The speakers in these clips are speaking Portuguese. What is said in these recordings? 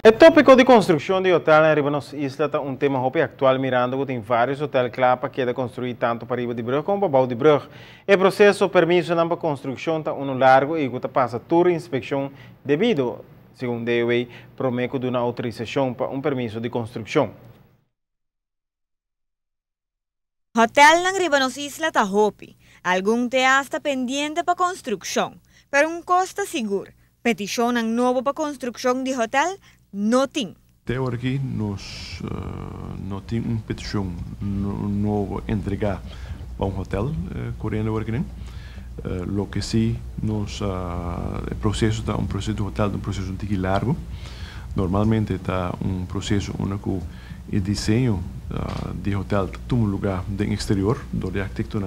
O tópico de construção de hotel em Ribanos Isla é um tema muito atual, mirando que tem vários hotéis que querem construir tanto para Riba de Brug como para Bau de Brug. O processo permisso para a construção está largo e que passa toda a inspeção devido, segundo a DOE, promete de uma autorização para um permisso de construção. Hotel ng Ribanos Isla está hopi. Algum tea está pendiente para construção, pero um costa seguro. Petição ng novo para construção de hotel não tem. Até agora aqui nós não temos uma petição nova entregar para um hotel coreano agora aqui. Lo que sim, nós o processo está um processo de hotel, um processo um pouco largo. Normalmente está um processo onde o desenho de hotel toma lugar no exterior, do arquiteto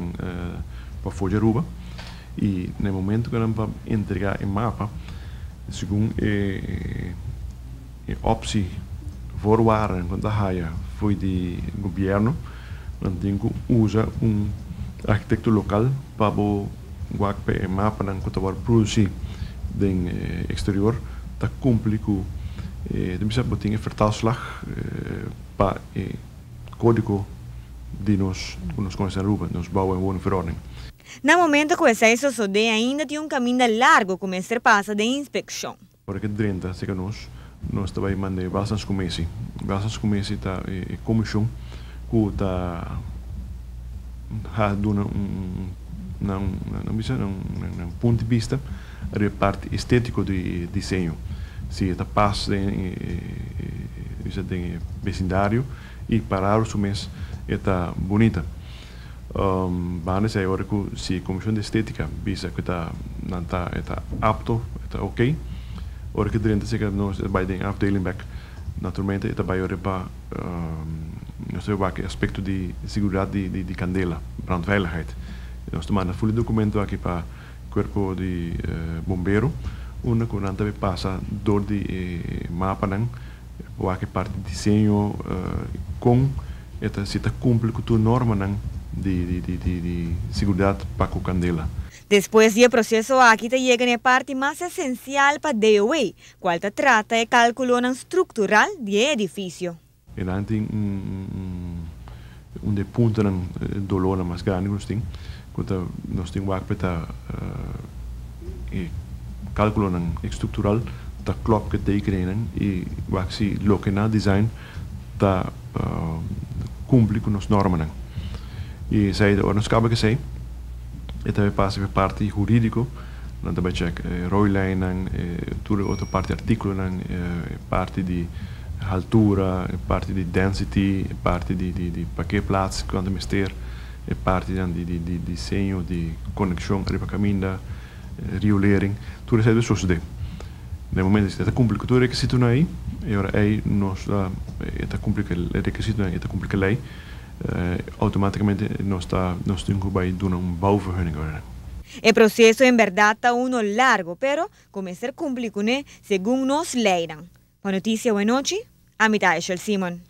para fora Aruba. E no momento que nós vamos entregar o mapa, segundo optie voorwaarden van de HAIA voor die governo, dan denk ik usa arquitecto local para guardar o mapa dan que vai produzir no exterior, tá cumprir com de bisa botinha vertaalslag para código de nos conhecemos Aruba, nos bouwen en woningverordening. No momento que essa SOD ainda tem caminho largo como ser passa de inspeção. Porque 30 se nós também mandamos bastante comissão. Bastante comissão está comissão que está dando um ponto de vista da parte estética do desenho. Se está passa em vecindário e parar o mês está bonita. Vamos dizer agora que se a comissão de estética visa que está apto, está ok. Ora que dentro zeker nós bij de afdeling back naturalmente está bij para nós temos aqui aspecto de segurança de candela, brandveiligheid. Nós tomamos full documento aqui para corpo de bombeiro, onde que nós também passa door de mapa não, ou aqui parte de desenho com esta se está cumpre com toda norma não de segurança para com candela. Depois do processo, aqui chega a parte mais essencial para a DOE, qual trata de cálculo estrutural do edifício. E dan tem de ponto dolor mais grande que nós temos, quando nós temos para cálculo estrutural, da klop que tekenen e wat se loke na design da cumpre com as normas. E sai da ons kabe que e também passa para a parte jurídica, dan também check rooilijnen, toda outra parte artículo, parte de altura, parte de density, parte de parkeerplaats, quanto mister, parte dan de desenho, de conexão, arriba caminho, riolering, tudo isso é do sociedade. No momento está cumprido todo o requisito aí, e agora aí nós está cumprido o requisito, está cumprido a lei. Automaticamente nós temos que dar bouwvergunning. O processo em verdade está largo, pero começar a cumprir com ele segundo nos leiram. Para notícia, boa noite, a mitad Simon.